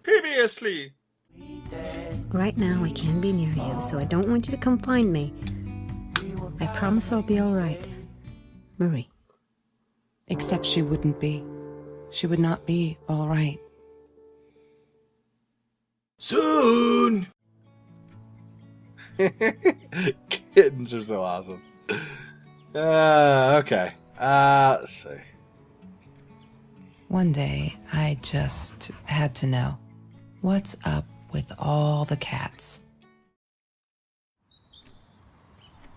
Previously. Right now, I can be near you, so I don't want you to come find me. I promise I'll be all right. Marie. Except she wouldn't be. She would not be all right. Soon! Kittens are so awesome. Okay. Let's see. One day, I just had to know. What's up with all the cats?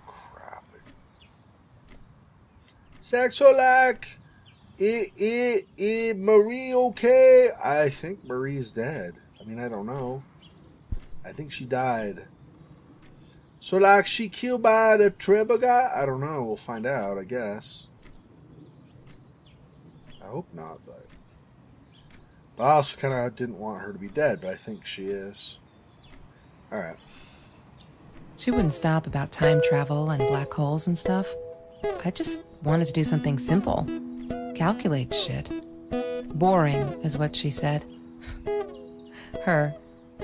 Crap. Saxolac! Marie okay? I think Marie's dead. I mean, I don't know. I think she died. So, like, she killed by the Trevor guy? I don't know. We'll find out, I guess. I hope not, but I also kind of didn't want her to be dead, but I think she is. Alright. She wouldn't stop about time travel and black holes and stuff. I just wanted to do something simple. Calculate shit. Boring is what she said. Her,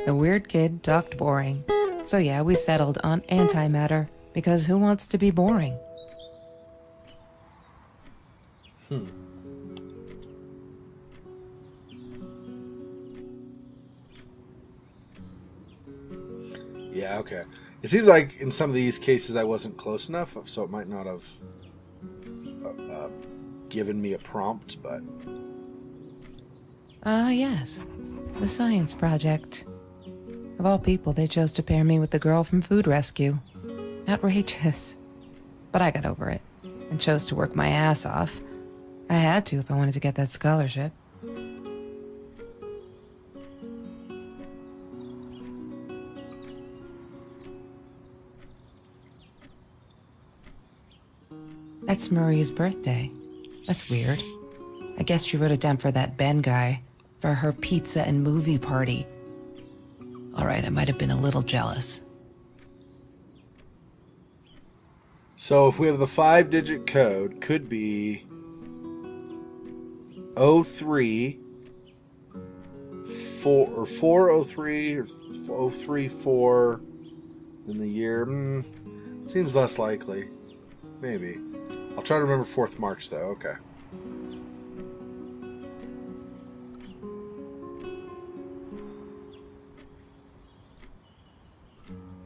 the weird kid, talked boring. So yeah, we settled on antimatter, because who wants to be boring? Yeah, okay. It seems like in some of these cases I wasn't close enough, so it might not have given me a prompt, but... Yes. The science project. Of all people, they chose to pair me with the girl from Food Rescue. Outrageous. But I got over it, and chose to work my ass off. I had to if I wanted to get that scholarship. That's Marie's birthday. That's weird. I guess she wrote it down for that Ben guy, for her pizza and movie party. All right, I might have been a little jealous. So if we have the 5-digit code, could be 03 4 or 403 or 034 in the year. Seems less likely. Maybe. I'll try to remember 4th March though. Okay.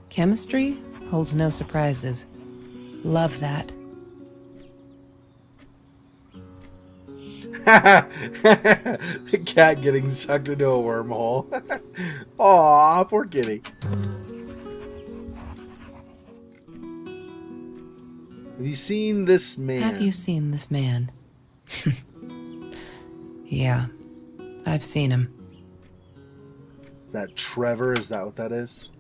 Chemistry holds no surprises. Love that. The cat getting sucked into a wormhole. Aw, poor kitty. Have you seen this man? Have you seen this man? Yeah, I've seen him. Is that Trevor? Is that what that is?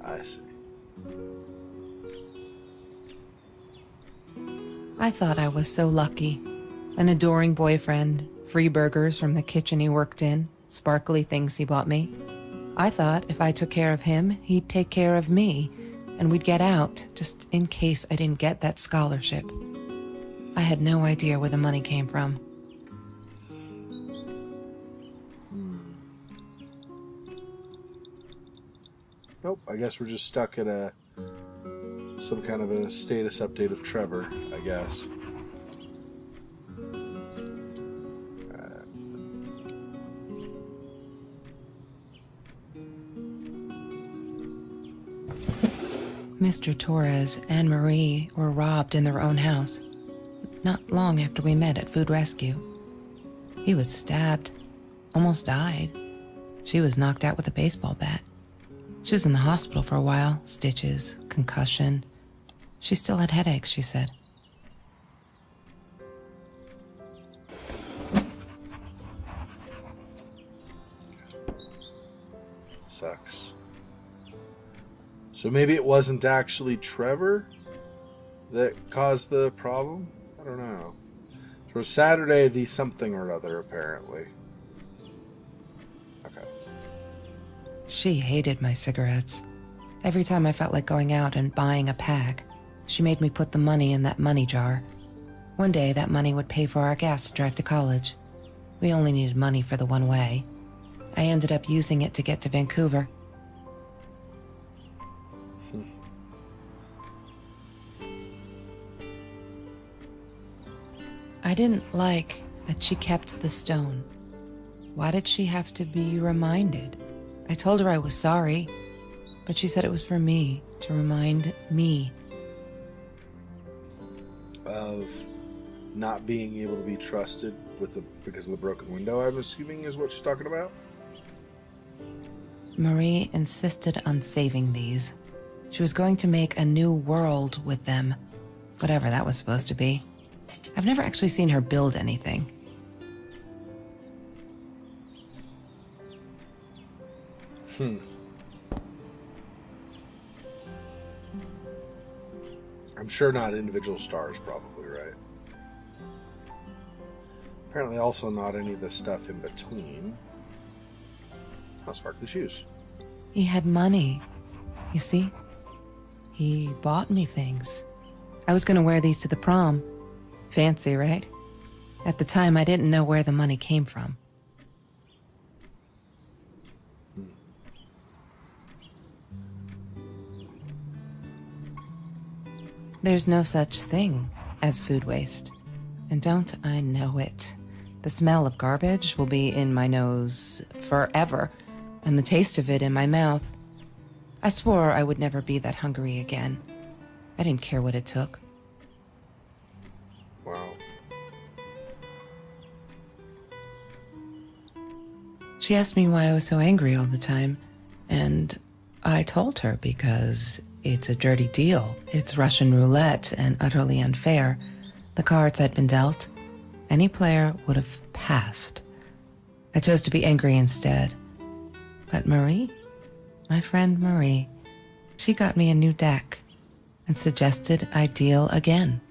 I see. I thought I was so lucky. An adoring boyfriend, free burgers from the kitchen he worked in, sparkly things he bought me. I thought if I took care of him, he'd take care of me, and we'd get out, just in case I didn't get that scholarship. I had no idea where the money came from. Nope, I guess we're just stuck at some kind of a status update of Trevor, I guess. Mr. Torres and Marie were robbed in their own house, not long after we met at Food Rescue. He was stabbed, almost died. She was knocked out with a baseball bat. She was in the hospital for a while, stitches, concussion. She still had headaches, she said. Sucks. So maybe it wasn't actually Trevor that caused the problem? I don't know. So it was Saturday the something or other, apparently. Okay. She hated my cigarettes. Every time I felt like going out and buying a pack, she made me put the money in that money jar. One day, that money would pay for our gas to drive to college. We only needed money for the one way. I ended up using it to get to Vancouver. I didn't like that she kept the stone. Why did she have to be reminded? I told her I was sorry, but she said it was for me, to remind me. Of not being able to be trusted because of the broken window, I'm assuming is what she's talking about? Marie insisted on saving these. She was going to make a new world with them, whatever that was supposed to be. I've never actually seen her build anything. I'm sure not individual stars, probably, right? Apparently also not any of the stuff in between. Oh, sparkly shoes. He had money. You see? He bought me things. I was gonna wear these to the prom. Fancy, right? At the time, I didn't know where the money came from. There's no such thing as food waste. And don't I know it? The smell of garbage will be in my nose forever, and the taste of it in my mouth. I swore I would never be that hungry again. I didn't care what it took. Wow. She asked me why I was so angry all the time, and I told her because it's a dirty deal. It's Russian roulette and utterly unfair. The cards I'd been dealt, any player would have passed. I chose to be angry instead. But Marie, my friend Marie, she got me a new deck and suggested I deal again.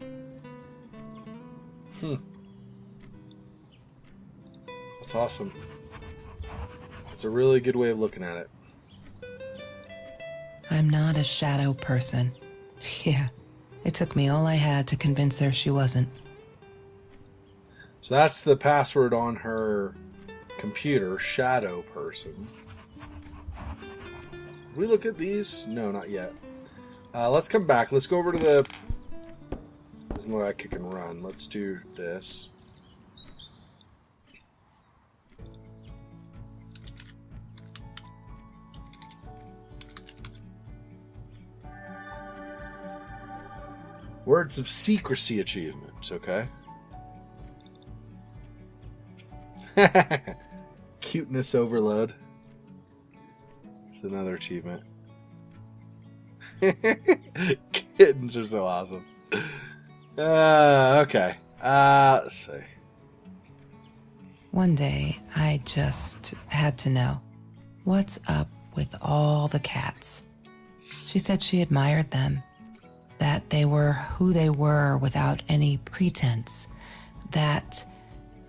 That's awesome. It's a really good way of looking at it. I'm not a shadow person. Yeah, it took me all I had to convince her she wasn't. So that's the password on her computer, shadow person. Did we look at these? No, not yet. Let's come back. Let's go over to the... Doesn't look like kick and run. Let's do this. Words of Secrecy achievement, okay? Cuteness overload. It's another achievement. Kittens are so awesome. Okay. Let's see. One day, I just had to know, what's up with all the cats? She said she admired them, that they were who they were without any pretense, that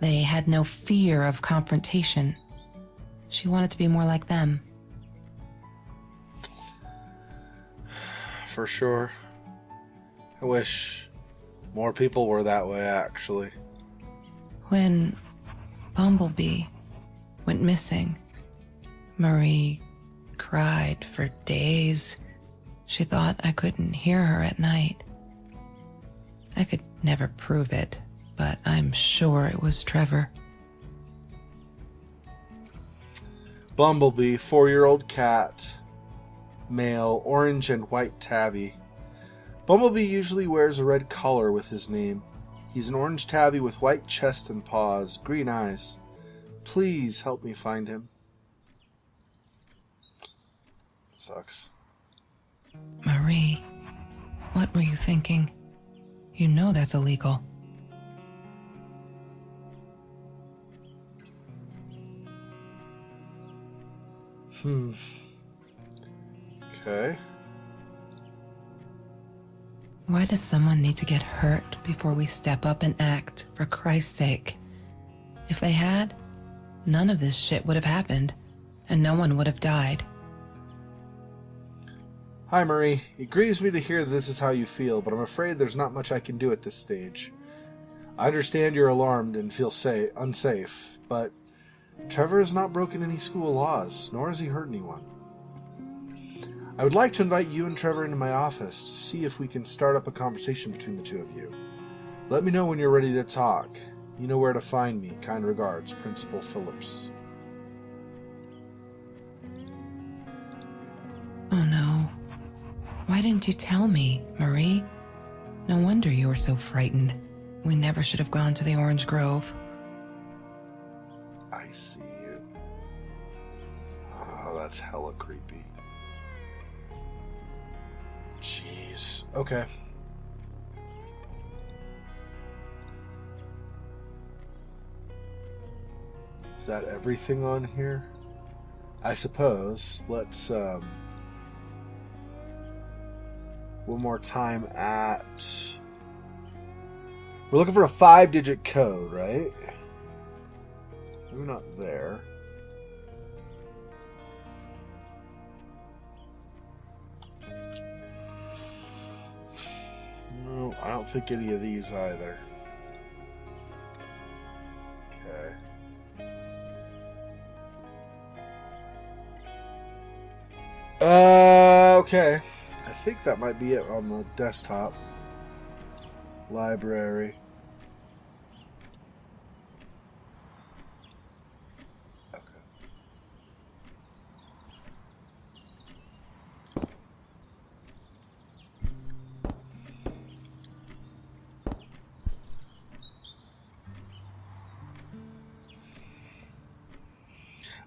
they had no fear of confrontation. She wanted to be more like them. For sure. I wish more people were that way, actually. When Bumblebee went missing, Marie cried for days. She thought I couldn't hear her at night. I could never prove it, but I'm sure it was Trevor. Bumblebee, 4-year-old cat, male, orange and white tabby. Bumblebee usually wears a red collar with his name. He's an orange tabby with white chest and paws, green eyes. Please help me find him. Sucks. Marie, what were you thinking? You know that's illegal. Okay. Why does someone need to get hurt before we step up and act, for Christ's sake? If they had, none of this shit would have happened, and no one would have died. Hi, Marie. It grieves me to hear this is how you feel, but I'm afraid there's not much I can do at this stage. I understand you're alarmed and feel unsafe, but Trevor has not broken any school laws, nor has he hurt anyone. I would like to invite you and Trevor into my office to see if we can start up a conversation between the two of you. Let me know when you're ready to talk. You know where to find me. Kind regards, Principal Phillips. Oh no. Why didn't you tell me, Marie? No wonder you were so frightened. We never should have gone to the Orange Grove. I see you. Oh, that's hella creepy. Jeez. Okay. Is that everything on here? I suppose. Let's, one more time at... We're looking for a 5-digit code, right? Maybe not there. No, I don't think any of these either. Okay. Okay. I think that might be it on the desktop. Library. Okay.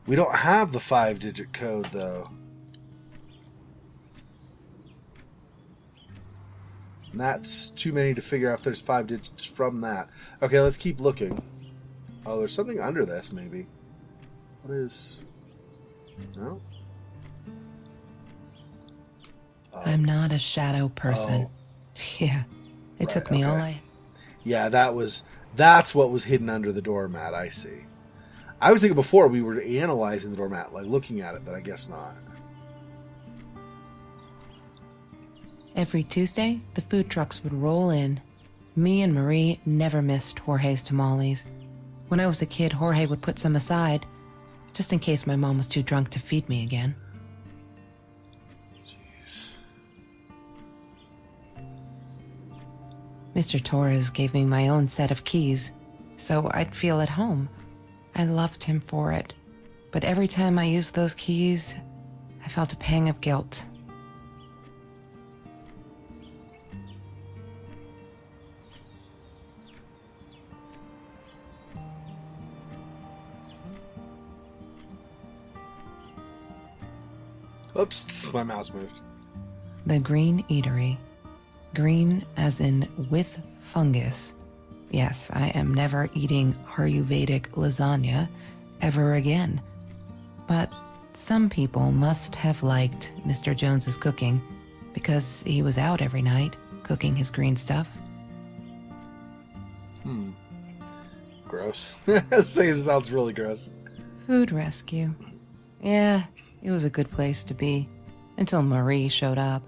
We don't have the 5-digit code, though. And that's too many to figure out if there's 5 digits from that. Okay, let's keep looking. Oh, there's something under this, maybe. What is... No? I'm not a shadow person. Oh. Yeah, it took me all I... Yeah, that's what was hidden under the doormat, I see. I was thinking before we were analyzing the doormat, like looking at it, but I guess not. Every Tuesday, the food trucks would roll in. Me and Marie never missed Jorge's tamales. When I was a kid, Jorge would put some aside, just in case my mom was too drunk to feed me again. Jeez. Mr. Torres gave me my own set of keys, so I'd feel at home. I loved him for it, but every time I used those keys, I felt a pang of guilt. Oops, my mouse moved. The Green Eatery. Green as in with fungus. Yes, I am never eating Ayurvedic lasagna ever again. But some people must have liked Mr. Jones's cooking because he was out every night cooking his green stuff. Gross. Sounds really gross. Food rescue. Yeah, it was a good place to be until Marie showed up.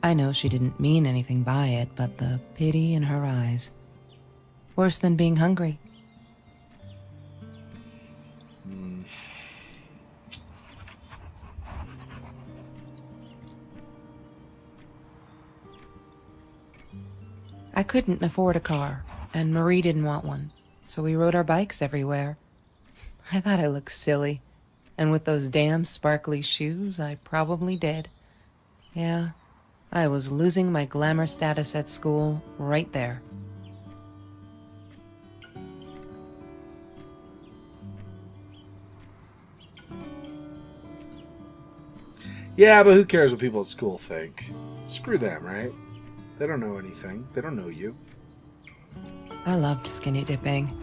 I know she didn't mean anything by it, but the pity in her eyes. Worse than being hungry. I couldn't afford a car, and Marie didn't want one, so we rode our bikes everywhere. I thought I looked silly, and with those damn sparkly shoes, I probably did. Yeah, I was losing my glamour status at school right there. Yeah, but who cares what people at school think? Screw them, right? They don't know anything. They don't know you. I loved skinny dipping,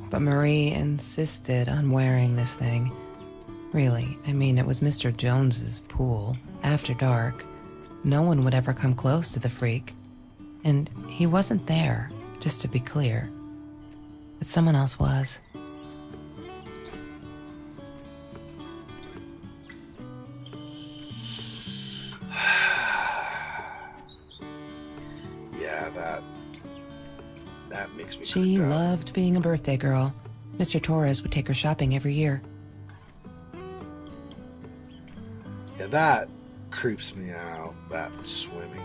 but Marie insisted on wearing this thing. Really, I mean, it was Mr. Jones's pool, after dark. No one would ever come close to the freak. And he wasn't there, just to be clear. But someone else was. Yeah, that makes She loved being a birthday girl. Mr. Torres would take her shopping every year. Yeah, that creeps me out, that swimming.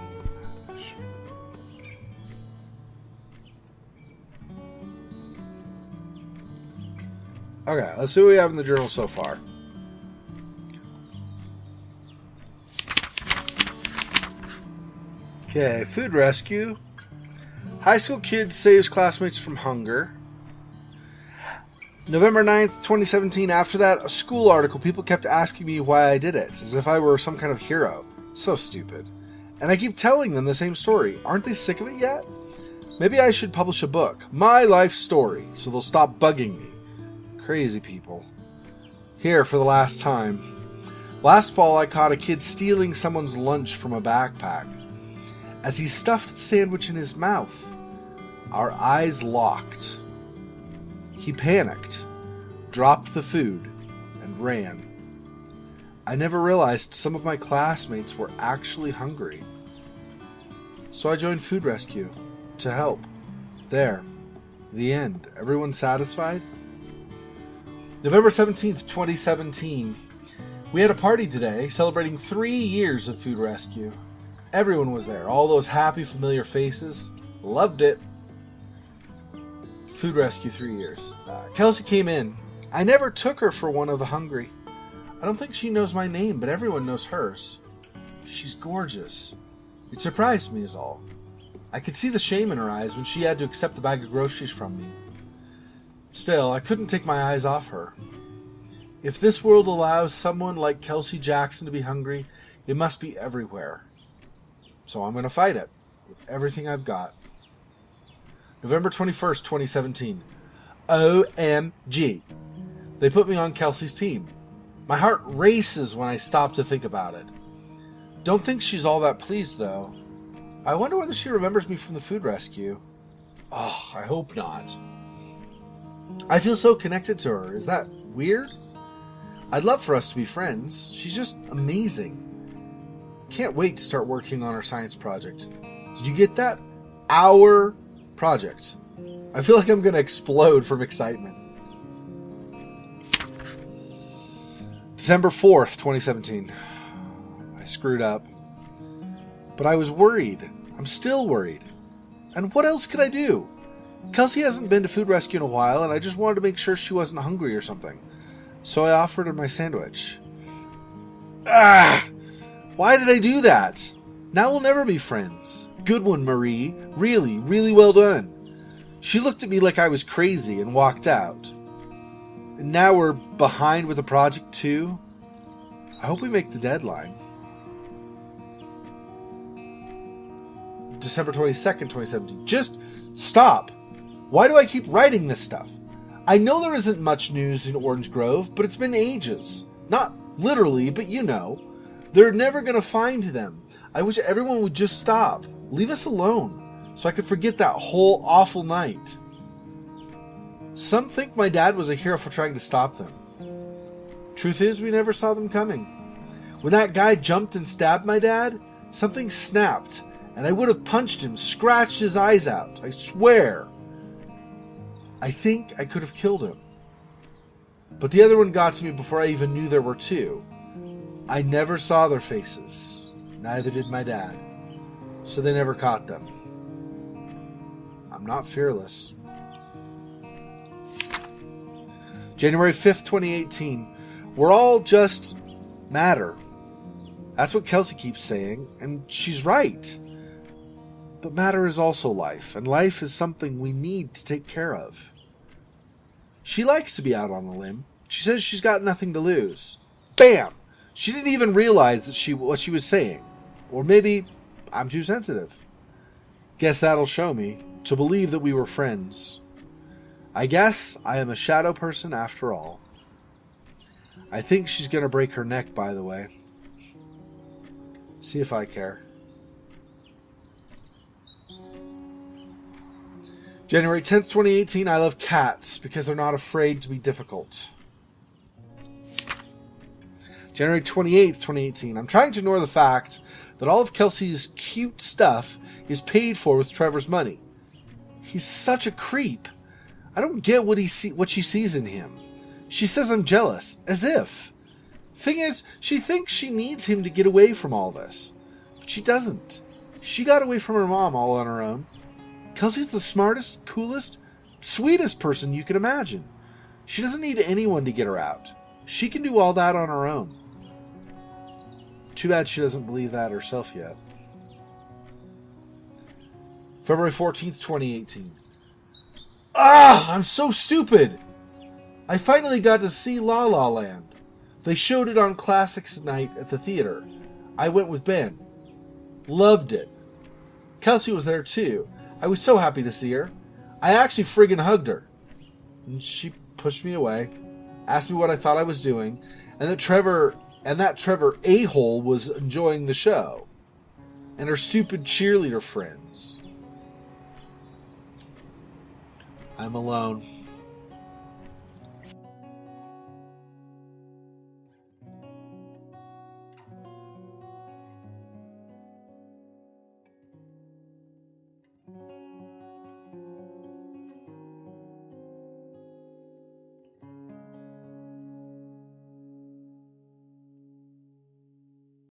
Okay, let's see what we have in the journal so far. Okay, food rescue. High school kid saves classmates from hunger. November 9th, 2017. After that, a school article. People kept asking me why I did it, as if I were some kind of hero. So stupid. And I keep telling them the same story. Aren't they sick of it yet? Maybe I should publish a book. My life story. So they'll stop bugging me. Crazy people. Here for the last time. Last fall, I caught a kid stealing someone's lunch from a backpack. As he stuffed the sandwich in his mouth, our eyes locked. He panicked, dropped the food, and ran. I never realized some of my classmates were actually hungry. So I joined food rescue to help. There. The end. Everyone satisfied? November 17th, 2017. We had a party today celebrating 3 years of food rescue. Everyone was there. All those happy, familiar faces. Loved it. Food rescue 3 years. Kelsey came in. I never took her for one of the hungry. I don't think she knows my name, but everyone knows hers. She's gorgeous. It surprised me is all. I could see the shame in her eyes when she had to accept the bag of groceries from me. Still, I couldn't take my eyes off her. If this world allows someone like Kelsey Jackson to be hungry, it must be everywhere. So I'm going to fight it with everything I've got. November 21st, 2017. OMG. They put me on Kelsey's team. My heart races when I stop to think about it. Don't think she's all that pleased, though. I wonder whether she remembers me from the food rescue. Oh, I hope not. I feel so connected to her. Is that weird? I'd love for us to be friends. She's just amazing. Can't wait to start working on our science project. Did you get that? Our project. I feel like I'm going to explode from excitement. December 4th, 2017. I screwed up. But I was worried. I'm still worried. And what else could I do? Kelsey hasn't been to food rescue in a while, and I just wanted to make sure she wasn't hungry or something. So I offered her my sandwich. Why did I do that? Now we'll never be friends. Good one, Marie. Really, really well done. She looked at me like I was crazy and walked out. And now we're behind with the project too. I hope we make the deadline. December 22nd, 2017. Just stop. Why do I keep writing this stuff? I know there isn't much news in Orange Grove, but it's been ages. Not literally, but you know. They're never going to find them. I wish everyone would just stop. Leave us alone, so I could forget that whole awful night. Some think my dad was a hero for trying to stop them. Truth is, we never saw them coming. When that guy jumped and stabbed my dad, something snapped, and I would have punched him, scratched his eyes out. I swear. I think I could have killed him. But the other one got to me before I even knew there were two. I never saw their faces. Neither did my dad. So they never caught them. I'm not fearless. January 5th, 2018. We're all just matter. That's what Kelsey keeps saying, and she's right. But matter is also life, and life is something we need to take care of. She likes to be out on a limb. She says she's got nothing to lose. Bam! She didn't even realize what she was saying. Or maybe I'm too sensitive. Guess that'll show me to believe that we were friends. I guess I am a shadow person after all. I think she's going to break her neck, by the way. See if I care. January 10th, 2018. I love cats because they're not afraid to be difficult. January 28th, 2018. I'm trying to ignore the fact that all of Kelsey's cute stuff is paid for with Trevor's money. He's such a creep. I don't get what she sees in him. She says I'm jealous, as if. Thing is, she thinks she needs him to get away from all this. But she doesn't. She got away from her mom all on her own. Kelsey's the smartest, coolest, sweetest person you can imagine. She doesn't need anyone to get her out. She can do all that on her own. Too bad she doesn't believe that herself yet. February 14th, 2018. I'm so stupid! I finally got to see La La Land. They showed it on Classics Night at the theater. I went with Ben. Loved it. Kelsey was there too. I was so happy to see her. I actually friggin' hugged her. And she pushed me away, asked me what I thought I was doing, and that Trevor a-hole was enjoying the show. And her stupid cheerleader friends. I'm alone.